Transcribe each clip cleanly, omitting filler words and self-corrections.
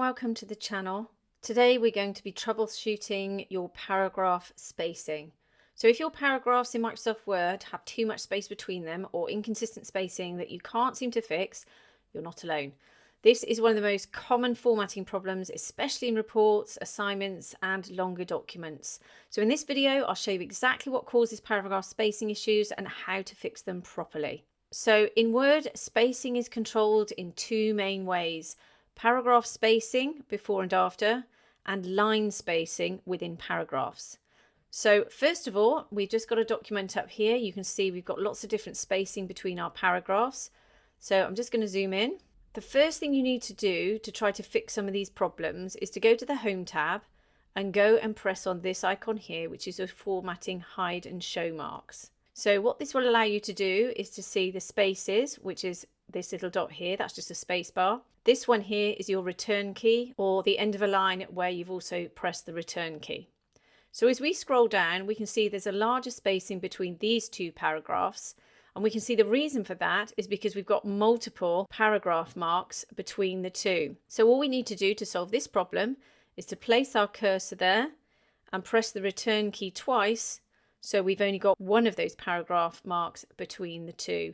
welcome to the channel. Today we're going to be troubleshooting your paragraph spacing. So if your paragraphs in Microsoft Word have too much space between them or inconsistent spacing that you can't seem to fix, you're not alone. This is one of the most common formatting problems, especially in reports, assignments, and longer documents. So in this video, I'll show you exactly what causes paragraph spacing issues and how to fix them properly. So in Word, spacing is controlled in two main ways: paragraph spacing before and after, and line spacing within paragraphs. So first of all, we've just got a document up here. You can see we've got lots of different spacing between our paragraphs. So I'm just going to zoom in. The first thing you need to do to try to fix some of these problems is to go to the Home tab and go and press on this icon here, which is a formatting hide and show marks. So what this will allow you to do is to see the spaces, which is this little dot here, that's just a space bar. This one here is your return key, or the end of a line where you've also pressed the return key. So as we scroll down, we can see there's a larger spacing between these two paragraphs. And we can see the reason for that is because we've got multiple paragraph marks between the two. So all we need to do to solve this problem is to place our cursor there and press the return key twice. So we've only got one of those paragraph marks between the two.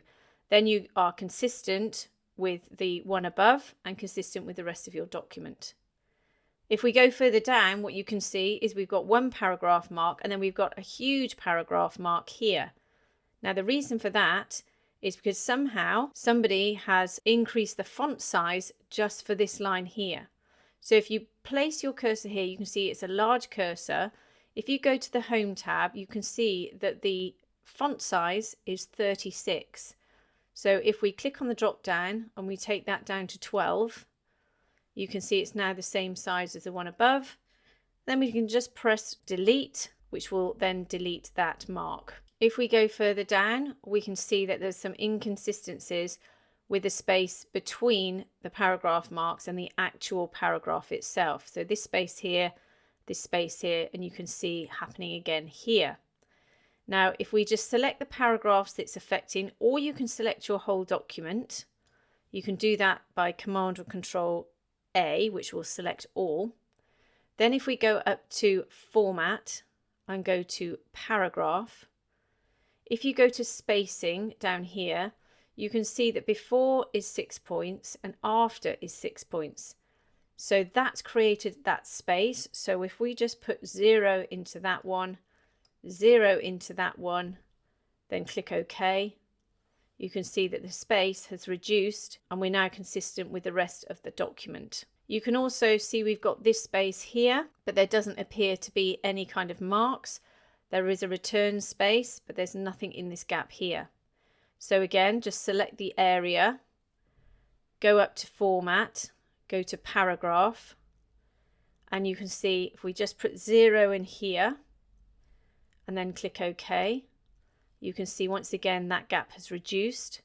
Then you are consistent with the one above and consistent with the rest of your document. If we go further down, what you can see is we've got one paragraph mark and then we've got a huge paragraph mark here. Now the reason for that is because somehow somebody has increased the font size just for this line here. So if you place your cursor here, you can see it's a large cursor. If you go to the Home tab, you can see that the font size is 36. So if we click on the drop down and we take that down to 12, you can see it's now the same size as the one above. Then we can just press delete, which will then delete that mark. If we go further down, we can see that there's some inconsistencies with the space between the paragraph marks and the actual paragraph itself. So this space here, and you can see happening again here. Now, if we just select the paragraphs it's affecting, or you can select your whole document, you can do that by Command or Control A, which will select all. Then if we go up to Format and go to Paragraph, if you go to spacing down here, you can see that before is 6 points and after is 6 points. So that's created that space. So if we just put 0 into that one, 0 into that one, then click OK, you can see that the space has reduced and we're now consistent with the rest of the document. You can also see we've got this space here, but there doesn't appear to be any kind of marks. There is a return space, but there's nothing in this gap here. So again, just select the area, go up to Format, go to Paragraph, and you can see if we just put 0 in here and then click OK, you can see once again that gap has reduced.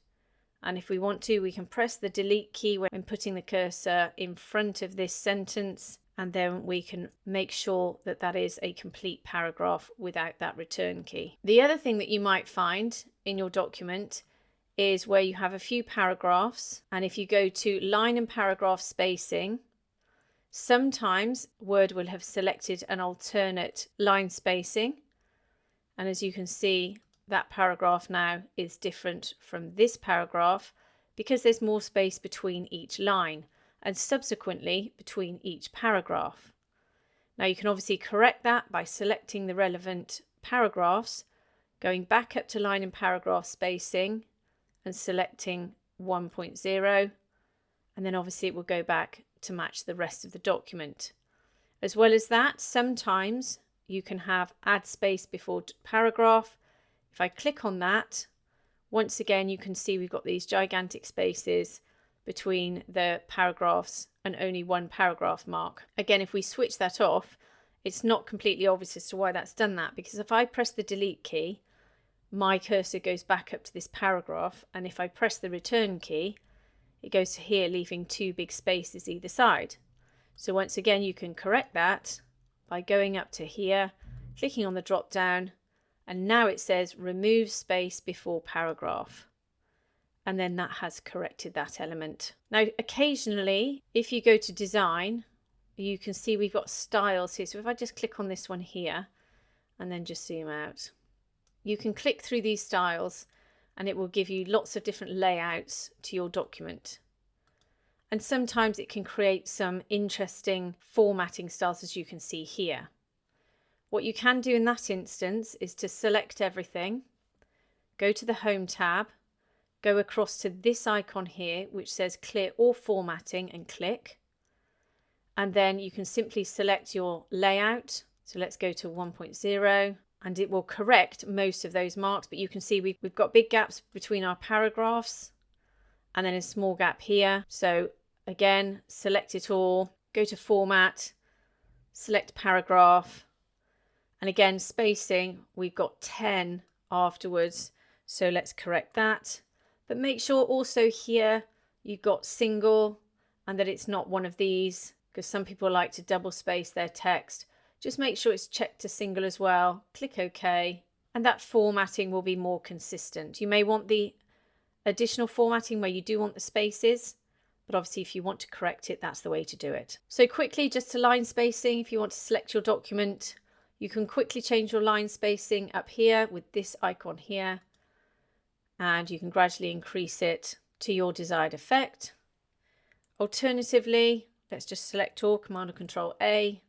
And if we want to, we can press the delete key when putting the cursor in front of this sentence, and then we can make sure that that is a complete paragraph without that return key. The other thing that you might find in your document is where you have a few paragraphs, and if you go to line and paragraph spacing, sometimes Word will have selected an alternate line spacing. And as you can see, that paragraph now is different from this paragraph because there's more space between each line and subsequently between each paragraph. Now you can obviously correct that by selecting the relevant paragraphs, going back up to line and paragraph spacing and selecting 1.0, and then obviously it will go back to match the rest of the document. As well as that, sometimes you can have add space before paragraph. If I click on that, once again you can see we've got these gigantic spaces between the paragraphs and only one paragraph mark. Again, if we switch that off, it's not completely obvious as to why that's done that, because if I press the delete key, my cursor goes back up to this paragraph, and if I press the return key, it goes to here, leaving two big spaces either side. So once again, you can correct that by going up to here, clicking on the drop down, and now it says remove space before paragraph. And then that has corrected that element. Now, occasionally, if you go to design you can see we've got styles here. So if I just click on this one here and then just zoom out, you can click through these styles and it will give you lots of different layouts to your document. And sometimes it can create some interesting formatting styles, as you can see here. What you can do in that instance is to select everything, go to the Home tab, go across to this icon here which says Clear All Formatting and click. And then you can simply select your layout. So let's go to 1.0 and it will correct most of those marks. But you can see we've got big gaps between our paragraphs and then a small gap here. So again, select it all, go to Format, select Paragraph. And again, spacing, we've got 10 afterwards. So let's correct that. But make sure also here you've got single and that it's not one of these, because some people like to double space their text. Just make sure it's checked to single as well. Click OK. And that formatting will be more consistent. You may want the additional formatting where you do want the spaces, but obviously if you want to correct it, that's the way to do it. So quickly, just to line spacing, if you want to select your document, you can quickly change your line spacing up here with this icon here, and you can gradually increase it to your desired effect. Alternatively, let's just select all, Command or Control A.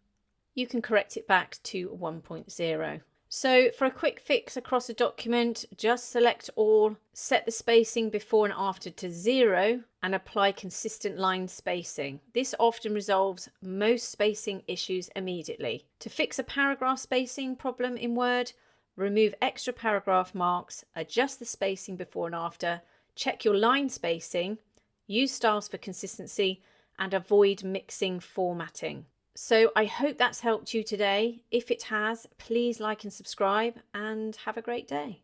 You can correct it back to 1.0. So for a quick fix across a document, just select all, set the spacing before and after to 0 and apply consistent line spacing. This often resolves most spacing issues immediately. To fix a paragraph spacing problem in Word, remove extra paragraph marks, adjust the spacing before and after, check your line spacing, use styles for consistency, and avoid mixing formatting. So I hope that's helped you today. If it has, please like and subscribe and have a great day.